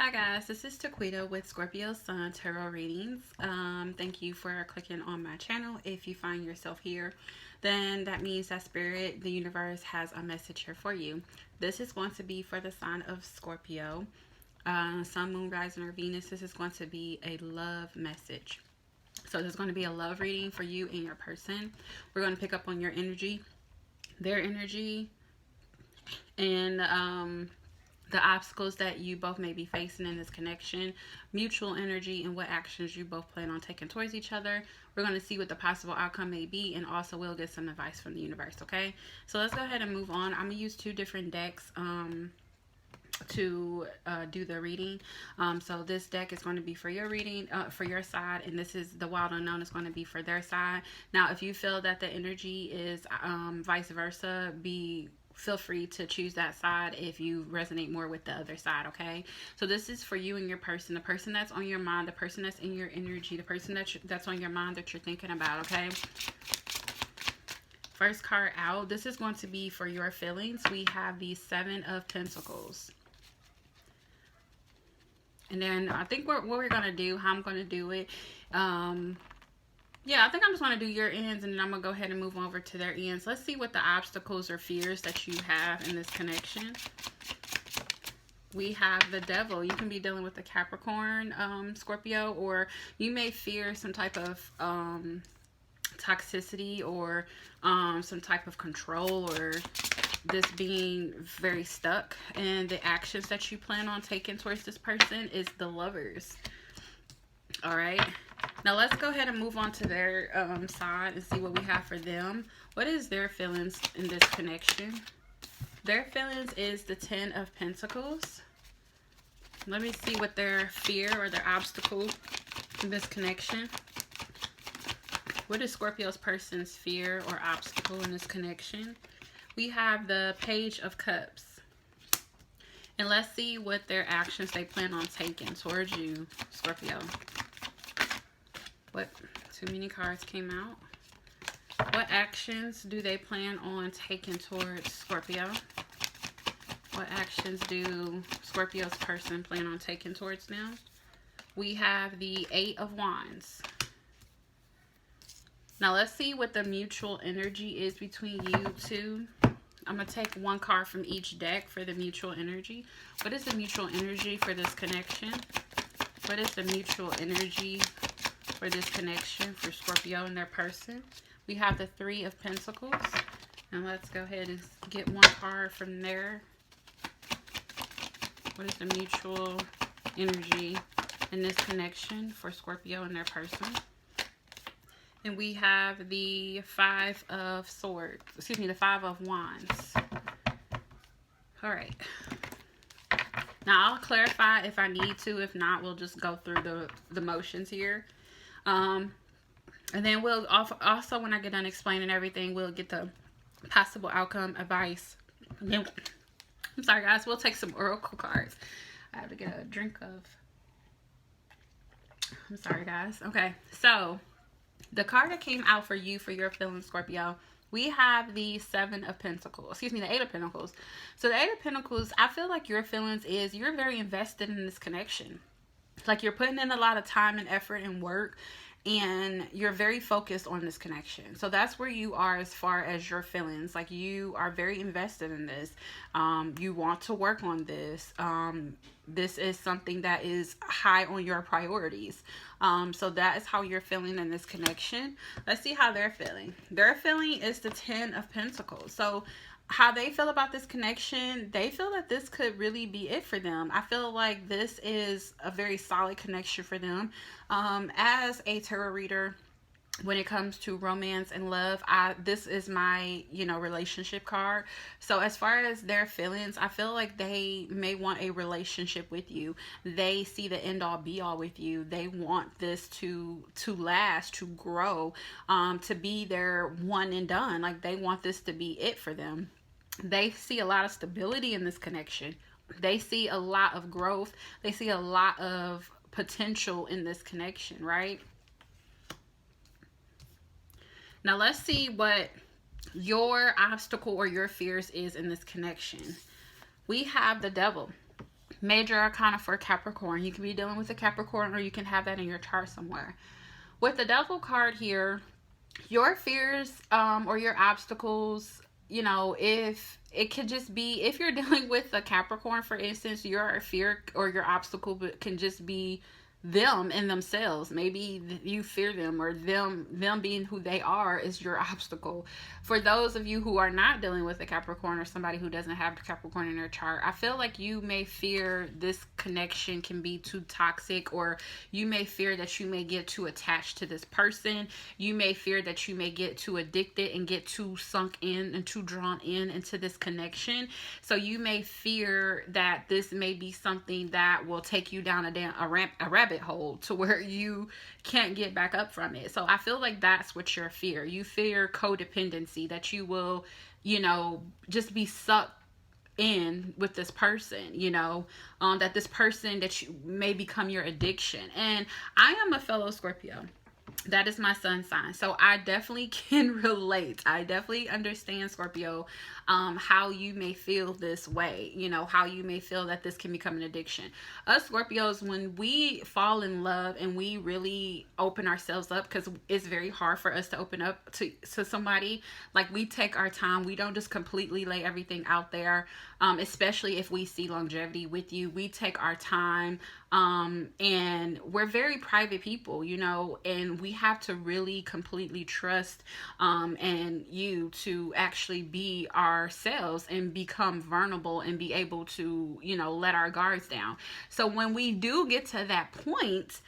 Hi guys, this is Taquita with Scorpio Sun Tarot Readings. Thank you for clicking on my channel. If you find yourself here, then that means that Spirit, the universe, has a message here for you. This is going to be for the sign of Scorpio, Sun, Moon, Rising, or Venus. This is going to be a love message. So there's going to be a love reading for you and your person. We're going to pick up on your energy, their energy, and the obstacles that you both may be facing in this connection, mutual energy, and what actions you both plan on taking towards each other. We're going to see what the possible outcome may be, and also we'll get some advice from the universe, okay? So let's go ahead and move on. I'm going to use two different decks to do the reading. So this deck is going to be for your reading, for your side, and this is the Wild Unknown is going to be for their side. Now, if you feel that the energy is vice versa, feel free to choose that side if you resonate more with the other side, okay? So this is for you and your person, the person that's on your mind, the person that's in your energy, the person that's on your mind that you're thinking about, okay? First card out, this is going to be for your feelings. We have the Seven of Pentacles. And then I think what we're going to do, how I'm going to do it, yeah, I think I'm just going to do your ends, and then I'm going to go ahead and move over to their ends. Let's see what the obstacles or fears that you have in this connection. We have the Devil. You can be dealing with a Capricorn, Scorpio, or you may fear some type of toxicity or some type of control, or this being very stuck. And the actions that you plan on taking towards this person is the Lovers. All right. Now let's go ahead and move on to their side and see what we have for them. What is their feelings in this connection? Their feelings is the Ten of Pentacles. Let me see what their fear or their obstacle in this connection. What is Scorpio's person's fear or obstacle in this connection? We have the Page of Cups. And let's see what their actions they plan on taking towards you, Scorpio. What? Too many cards came out. What actions do they plan on taking towards Scorpio? What actions do Scorpio's person plan on taking towards them? We have the Eight of Wands. Now let's see what the mutual energy is between you two. I'm going to take one card from each deck for the mutual energy. What is the mutual energy for this connection? What is the mutual energy for this connection for Scorpio and their person? We have the Three of Pentacles. And let's go ahead and get one card from there. What is the mutual energy in this connection for Scorpio and their person? And we have the Five of Swords. Excuse me, the Five of Wands. All right. Now, I'll clarify if I need to. If not, we'll just go through the motions here. And then we'll also, when I get done explaining everything, we'll get the possible outcome advice. Then, I'm sorry, guys. We'll take some oracle cards. I have to get a drink of. I'm sorry, guys. Okay, so the card that came out for you, for your feelings, Scorpio, we have the Seven of Pentacles. Excuse me, the Eight of Pentacles. So the Eight of Pentacles, I feel like your feelings is you're very invested in this connection. Like you're putting in a lot of time and effort and work, and you're very focused on this connection. So that's where you are as far as your feelings. Like you are very invested in this. You want to work on this. This is something that is high on your priorities. So that is how you're feeling in this connection. Let's see how they're feeling. Their feeling is the Ten of Pentacles. So how they feel about this connection, they feel that this could really be it for them. I feel like this is a very solid connection for them. As a tarot reader, when it comes to romance and love, this is my, relationship card. So as far as their feelings, I feel like they may want a relationship with you. They see the end all be all with you. They want this to last, to grow, to be their one and done. Like they want this to be it for them. They see a lot of stability in this connection. They see a lot of growth. They see a lot of potential in this connection, right? Now let's see what your obstacle or your fears is in this connection. We have the Devil. Major arcana for Capricorn. You can be dealing with a Capricorn, or you can have that in your chart somewhere. With the Devil card here, your fears or your obstacles, you know, if it could just be, if you're dealing with a Capricorn, for instance, your fear or your obstacle can just be them and themselves. Maybe you fear them, or them being who they are is your obstacle. For those of you who are not dealing with a Capricorn, or somebody who doesn't have Capricorn in their chart, I feel like you may fear this connection can be too toxic, or you may fear that you may get too attached to this person. You may fear that you may get too addicted and get too sunk in and too drawn in into this connection. So you may fear that this may be something that will take you down a rabbit hole to where you can't get back up from it. So I feel like that's what your fear. You fear codependency, that you will, you know, just be sucked in with this person, you know, that this person that you may become your addiction. And I am a fellow Scorpio. That is my sun sign. So I definitely can relate. I definitely understand, Scorpio, how you may feel this way, you know, how you may feel that this can become an addiction. Us Scorpios, when we fall in love and we really open ourselves up, because it's very hard for us to open up to somebody, like, we take our time. We don't just completely lay everything out there, especially if we see longevity with you. We take our time, and we're very private people, you know, and we have to really completely trust and you to actually be ourselves and become vulnerable and be able to, you know, let our guards down. So when we do get to that point,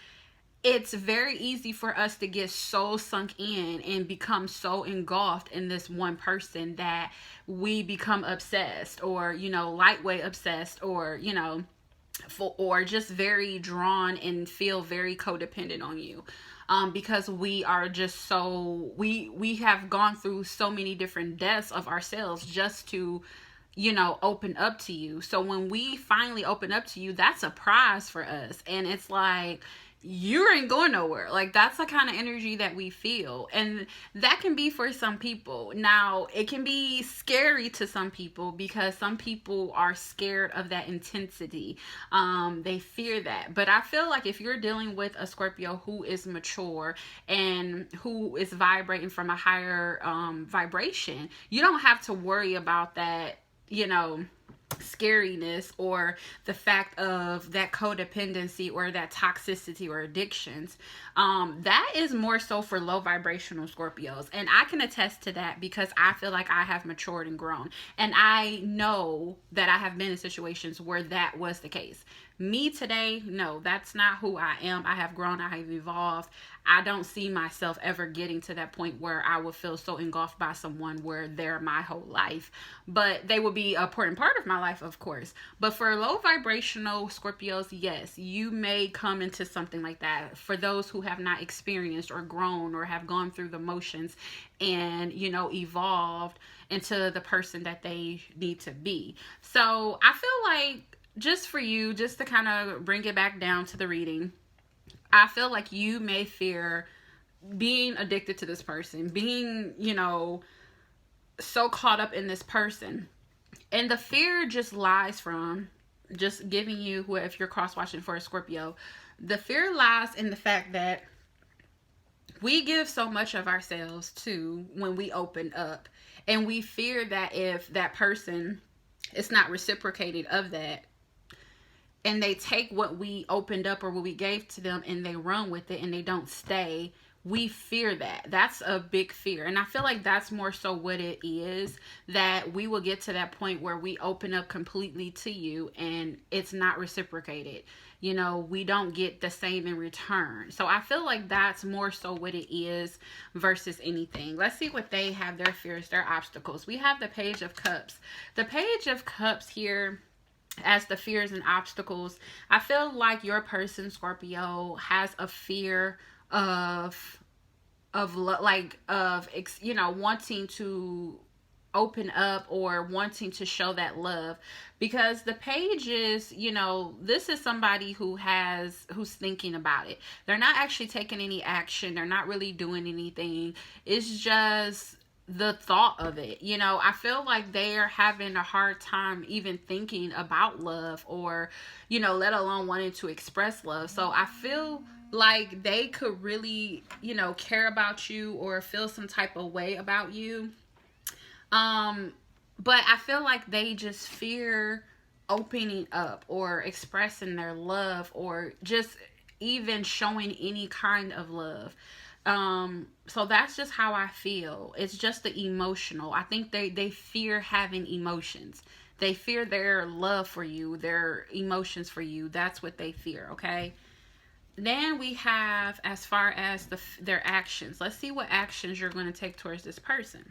it's very easy for us to get so sunk in and become so engulfed in this one person that we become obsessed, or, you know, lightweight obsessed, or, you know, or just very drawn and feel very codependent on you. Because we are just so, we have gone through so many different deaths of ourselves just to, you know, open up to you. So when we finally open up to you, that's a prize for us. And it's like, you ain't going nowhere. Like, that's the kind of energy that we feel. And that can be for some people. Now, it can be scary to some people, because some people are scared of that intensity. They fear that. But I feel like if you're dealing with a Scorpio who is mature and who is vibrating from a higher vibration, you don't have to worry about that, you know, scariness, or the fact of that codependency or that toxicity or addictions. That is more so for low vibrational Scorpios, and I can attest to that because I feel like I have matured and grown, and I know that I have been in situations where that was the case. Me today, no, that's not who I am. I have grown, I have evolved. I don't see myself ever getting to that point where I would feel so engulfed by someone where they're my whole life. But they will be an important part of my life, of course. But for low vibrational Scorpios, yes, you may come into something like that. For those who have not experienced or grown or have gone through the motions and, you know, evolved into the person that they need to be. So I feel like, just for you, just to kind of bring it back down to the reading, I feel like you may fear being addicted to this person, being, you know, so caught up in this person. And the fear just lies from, just giving you, if you're cross-watching for a Scorpio, the fear lies in the fact that we give so much of ourselves to when we open up. And we fear that if that person is not reciprocated of that, and they take what we opened up or what we gave to them and they run with it and they don't stay, we fear that. That's a big fear. And I feel like that's more so what it is, that we will get to that point where we open up completely to you and it's not reciprocated. You know, we don't get the same in return. So I feel like that's more so what it is versus anything. Let's see what they have, their fears, their obstacles. We have the Page of Cups. The Page of Cups here, as the fears and obstacles, I feel like your person, Scorpio, has a fear of you know, wanting to open up or wanting to show that love, because the page is, you know, this is somebody who's thinking about it. They're not actually taking any action. They're not really doing anything. It's just the thought of it. You know, I feel like they are having a hard time even thinking about love, or, you know, let alone wanting to express love. So I feel like they could really, you know, care about you or feel some type of way about you. Um, but I feel like they just fear opening up or expressing their love, or just even showing any kind of love. So that's just how I feel. It's just the emotional. I think they fear having emotions. They fear their love for you, their emotions for you. That's what they fear, okay? Then we have, as far as their actions. Let's see what actions you're going to take towards this person.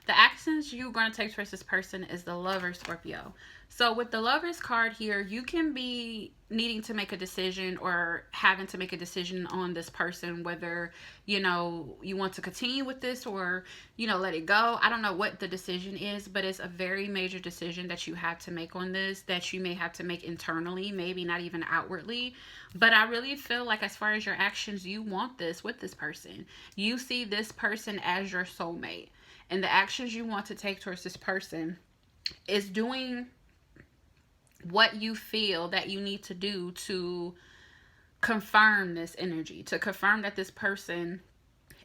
The actions you're going to take towards this person is the Lover, Scorpio. So with the Lover's card here, you can be needing to make a decision or having to make a decision on this person, whether, you know, you want to continue with this or, you know, let it go. I don't know what the decision is, but it's a very major decision that you have to make on this, that you may have to make internally, maybe not even outwardly. But I really feel like, as far as your actions, you want this with this person. You see this person as your soulmate. And the actions you want to take towards this person is doing what you feel that you need to do to confirm this energy, to confirm that this person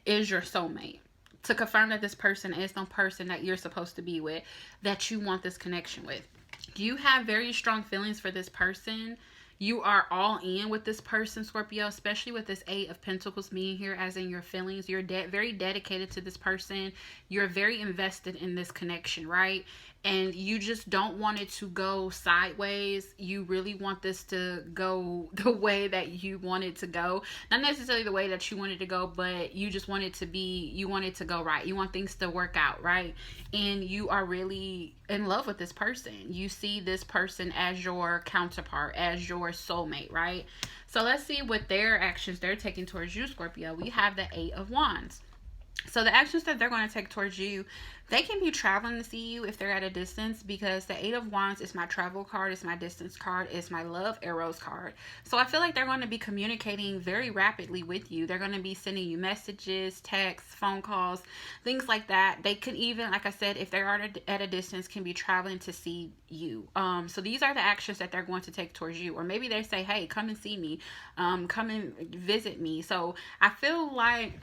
is your soulmate, to confirm that this person is the person that you're supposed to be with, that you want this connection with. You have very strong feelings for this person. You are all in with this person, Scorpio, especially with this Eight of Pentacles being here, as in your feelings. You're very dedicated to this person. You're very invested in this connection, right? And you just don't want it to go sideways. You really want this to go the way that you want it to go. Not necessarily the way that you want it to go, but you just want it to be, you want it to go right. You want things to work out, right? And you are really in love with this person. You see this person as your counterpart, as your soulmate, right? So let's see what their actions they're taking towards you, Scorpio. We have the Eight of Wands. So the actions that they're going to take towards you, they can be traveling to see you if they're at a distance, because the Eight of Wands is my travel card, it's my distance card, it's my love arrows card. So I feel like they're going to be communicating very rapidly with you. They're going to be sending you messages, texts, phone calls, things like that. They could even, like I said, if they are at a distance, can be traveling to see you. So these are the actions that they're going to take towards you. Or maybe they say, hey, come and see me, come and visit me. So I feel like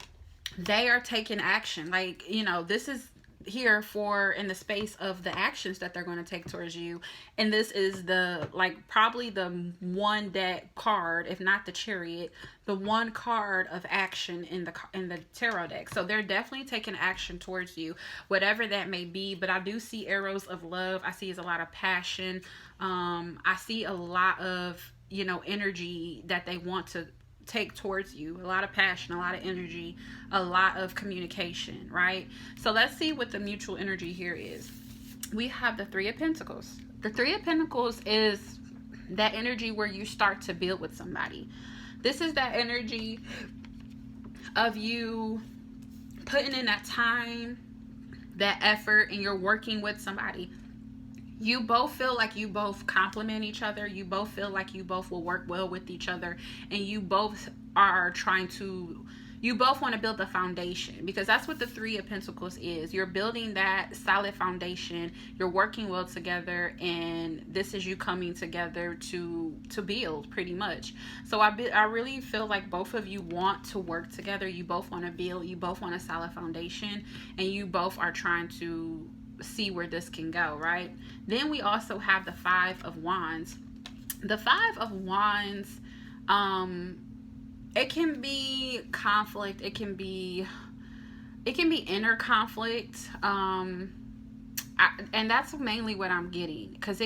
they are taking action. Like, you know, this is here for in the space of the actions that they're going to take towards you. And this is the, like, probably the one deck card, if not the Chariot, the one card of action in the tarot deck. So they're definitely taking action towards you, whatever that may be. But I do see arrows of love. I see a lot of passion. I see a lot of, you know, energy that they want to take towards you. A lot of passion, a lot of energy, a lot of communication, right? So let's see what the mutual energy here is. We have the Three of Pentacles. The Three of Pentacles is that energy where you start to build with somebody. This is that energy of you putting in that time, that effort, and you're working with somebody. You both feel like you both complement each other. You both feel like you both will work well with each other. And you both are trying to, you both want to build the foundation, because that's what the Three of Pentacles is. You're building that solid foundation. You're working well together. And this is you coming together to build, pretty much. So I really feel like both of you want to work together. You both want to build. You both want a solid foundation. And you both are trying to see where this can go, right? Then we also have the Five of Wands. The Five of Wands, it can be conflict, it can be inner conflict, and that's mainly what I'm getting, because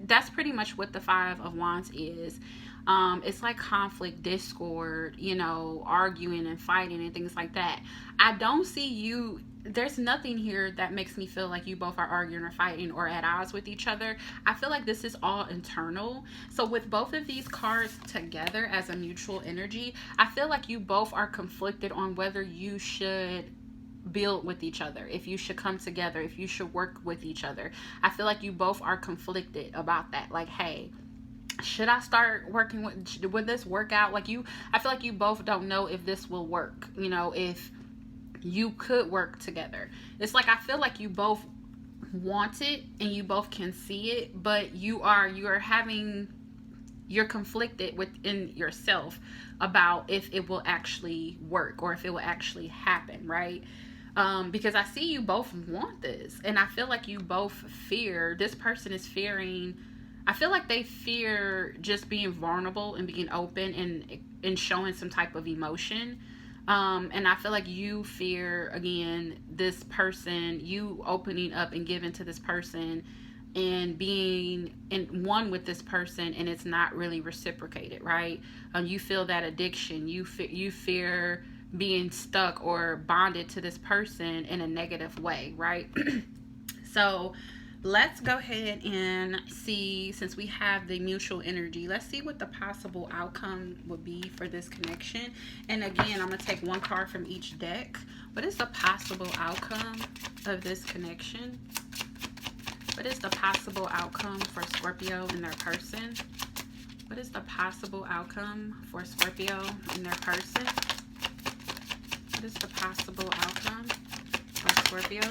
that's pretty much what the Five of Wands is. It's like conflict, discord, you know, arguing and fighting and things like that. I don't see you, there's nothing here that makes me feel like you both are arguing or fighting or at odds with each other. I feel like this is all internal. So with both of these cards together as a mutual energy, I feel like you both are conflicted on whether you should build with each other, if you should come together, if you should work with each other. I feel like you both are conflicted about that. Like, hey, should I start working with this work out? Like, I feel like you both don't know if this will work, you know, if you could work together. It's like I feel like you both want it and you both can see it, but you're conflicted within yourself about if it will actually work or if it will actually happen, right? Because I see you both want this, and I feel like you both fear. This person is fearing. I feel like they fear just being vulnerable and being open and showing some type of emotion. And I feel like you fear, again, this person, you opening up and giving to this person and being in one with this person, and it's not really reciprocated, right? You feel that addiction. You fear being stuck or bonded to this person in a negative way, right? So let's go ahead and see, since we have the mutual energy, let's see what the possible outcome would be for this connection. And again, I'm going to take one card from each deck. What is the possible outcome of this connection? What is the possible outcome for Scorpio and their person? What is the possible outcome for Scorpio and their person? What is the possible outcome for Scorpio?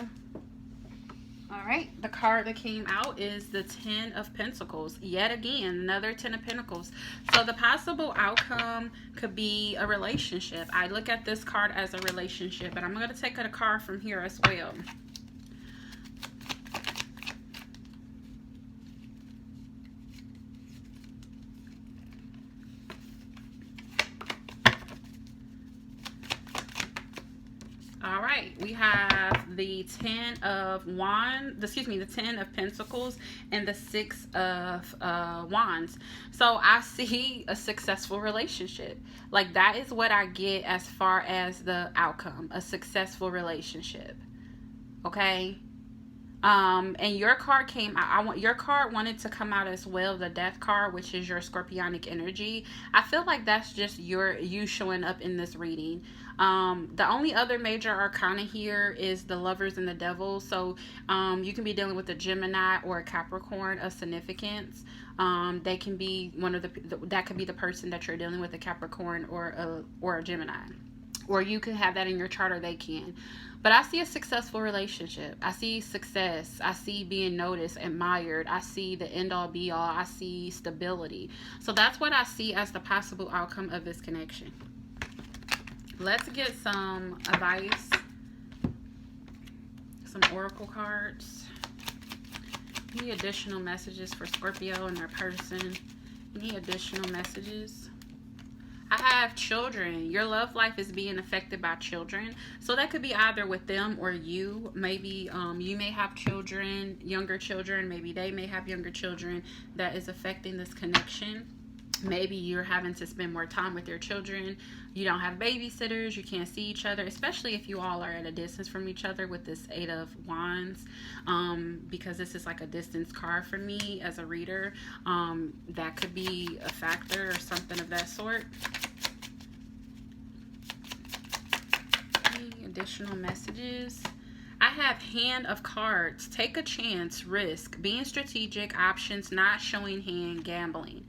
All right, the card that came out is the 10 of Pentacles. Yet again, another 10 of Pentacles. So the possible outcome could be a relationship. I look at this card as a relationship, but I'm going to take a card from here as well. All right, we have the 10 of the 10 of Pentacles and the 6 of Wands. So I see a successful relationship. Like, that is what I get as far as the outcome, a successful relationship. Okay? And your card came out. Your card wanted to come out as well, the Death card, which is your Scorpionic energy. I feel like that's just you showing up in this reading. The only other major arcana here is the Lovers and the Devil. So you can be dealing with a Gemini or a Capricorn of significance. They can be that could be the person that you're dealing with, a Capricorn or a Gemini. Or you could have that in your chart, or they can. But I see a successful relationship. I see success. I see being noticed, admired. I see the end all be all. I see stability. So that's what I see as the possible outcome of this connection. Let's get some advice. Some oracle cards. Any additional messages for Scorpio and their person? Any additional messages? I have children. Your love life is being affected by children. So that could be either with them or you. Maybe you may have children, younger children. Maybe they may have younger children that is affecting this connection. Maybe you're having to spend more time with your children. You don't have babysitters. You can't see each other, especially if you all are at a distance from each other with this 8 of Wands. Because this is like a distance card for me as a reader. That could be a factor or something of that sort. Any additional messages? I have Hand of Cards. Take a chance, risk, being strategic, options, not showing hand, gambling.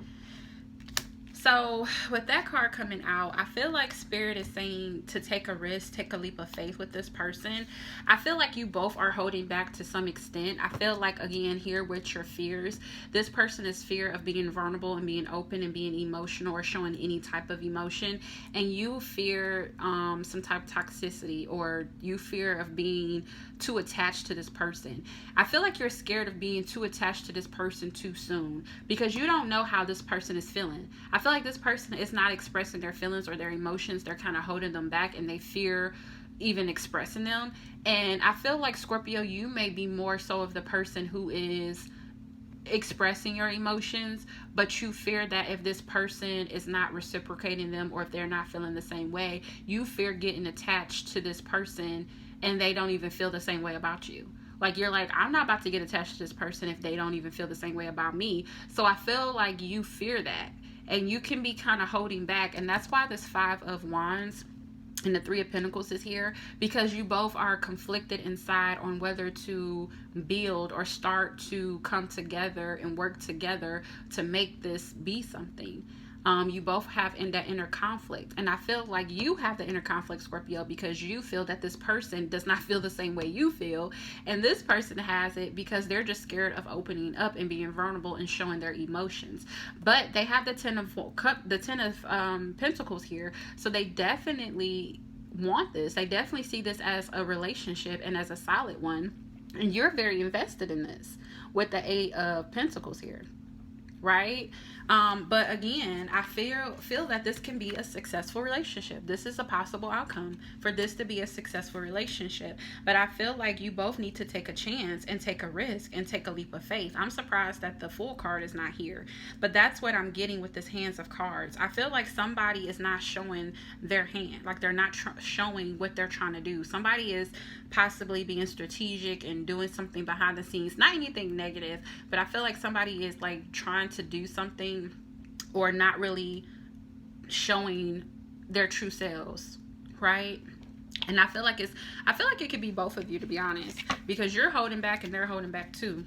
So with that card coming out, I feel like Spirit is saying to take a risk, take a leap of faith with this person. I feel like you both are holding back to some extent. I feel like, again, here with your fears, this person is fear of being vulnerable and being open and being emotional or showing any type of emotion. And you fear some type of toxicity, or you fear of being too attached to this person. I feel like you're scared of being too attached to this person too soon because you don't know how this person is feeling. I feel like this person is not expressing their feelings or their emotions. They're kind of holding them back, and they fear even expressing them. And I feel like, Scorpio, you may be more so of the person who is expressing your emotions, but you fear that if this person is not reciprocating them, or if they're not feeling the same way, you fear getting attached to this person and they don't even feel the same way about you. Like, you're like, I'm not about to get attached to this person if they don't even feel the same way about me. So I feel like you fear that, and you can be kind of holding back. And that's why this 5 of Wands and the 3 of Pentacles is here, because you both are conflicted inside on whether to build or start to come together and work together to make this be something. You both have in that inner conflict, and I feel like you have the inner conflict, Scorpio, because you feel that this person does not feel the same way you feel, and this person has it because they're just scared of opening up and being vulnerable and showing their emotions. But they have the ten of Pentacles here, so they definitely want this. They definitely see this as a relationship and as a solid one, and you're very invested in this with the Eight of Pentacles here, right? But again, I feel that this can be a successful relationship. This is a possible outcome for this to be a successful relationship. But I feel like you both need to take a chance and take a risk and take a leap of faith. I'm surprised that the Fool card is not here, but that's what I'm getting with this Hands of Cards. I feel like somebody is not showing their hand, like they're not showing what they're trying to do. Somebody is possibly being strategic and doing something behind the scenes, not anything negative, but I feel like somebody is like trying to do something or not really showing their true selves, right? And I feel like it could be both of you, to be honest, because you're holding back and they're holding back too.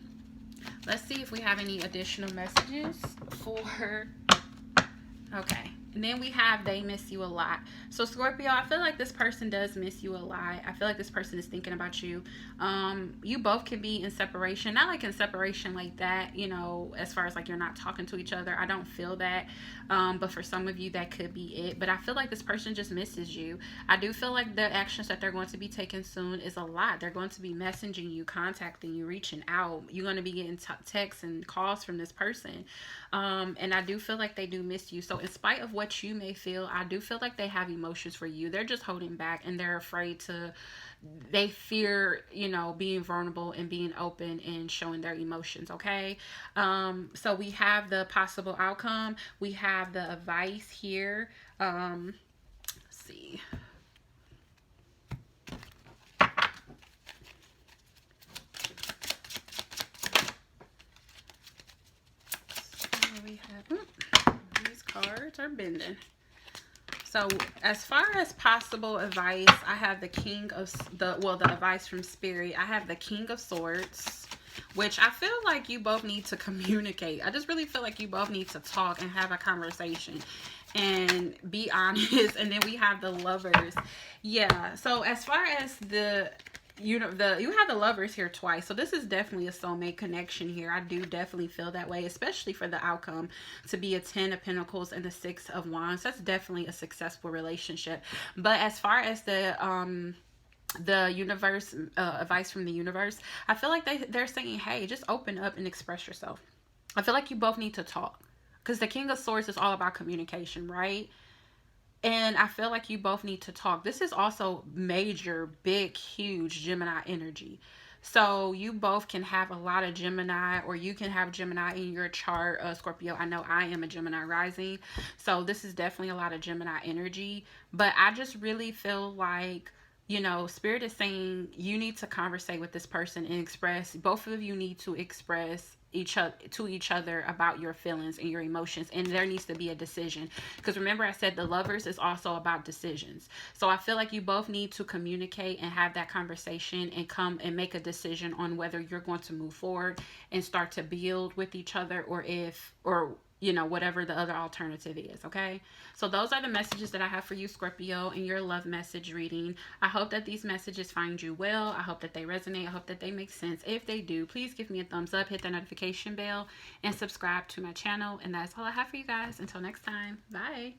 Let's see if we have any additional messages for, okay. And then we have they miss you a lot. So Scorpio, I feel like this person does miss you a lot. I feel like this person is thinking about you. You both can be in separation. Not like in separation like that, you know, as far as like you're not talking to each other. I don't feel that. But for some of you, that could be it. But I feel like this person just misses you. I do feel like the actions that they're going to be taking soon is a lot. They're going to be messaging you, contacting you, reaching out. You're going to be getting texts and calls from this person. And I do feel like they do miss you. So in spite of what you may feel, I do feel like they have emotions for you. They're just holding back and they're afraid to, they fear, you know, being vulnerable and being open and showing their emotions. Okay. So we have the possible outcome. We have the advice here. Let's see. So we have, these cards are bending. So as far as possible advice, I have the King of the advice from Spirit. I have the King of Swords, which I feel like you both need to communicate. I just really feel like you both need to talk and have a conversation and be honest. And then we have the Lovers. Yeah. So as far as you have the Lovers here twice, so this is definitely a soulmate connection here. I do definitely feel that way, especially for the outcome to be a 10 of Pentacles and the 6 of Wands. That's definitely a successful relationship. But as far as the universe, advice from the universe, I feel like they're saying, hey, just open up and express yourself. I feel like you both need to talk, because the King of Swords is all about communication, right? And I feel like you both need to talk. This is also major, big, huge Gemini energy. So you both can have a lot of Gemini, or you can have Gemini in your chart, Scorpio. I know I am a Gemini rising. So this is definitely a lot of Gemini energy. But I just really feel like, you know, Spirit is saying you need to conversate with this person and express, both of you need to express to each other about your feelings and your emotions, and there needs to be a decision, because remember I said the Lovers is also about decisions. So I feel like you both need to communicate and have that conversation and come and make a decision on whether you're going to move forward and start to build with each other, or you know, whatever the other alternative is. Okay, so those are the messages that I have for you, Scorpio, in your love message reading. I hope that these messages find you well. I hope that they resonate. I hope that they make sense. If they do, please give me a thumbs up, hit the notification bell, and subscribe to my channel. And that's all I have for you guys. Until next time, bye.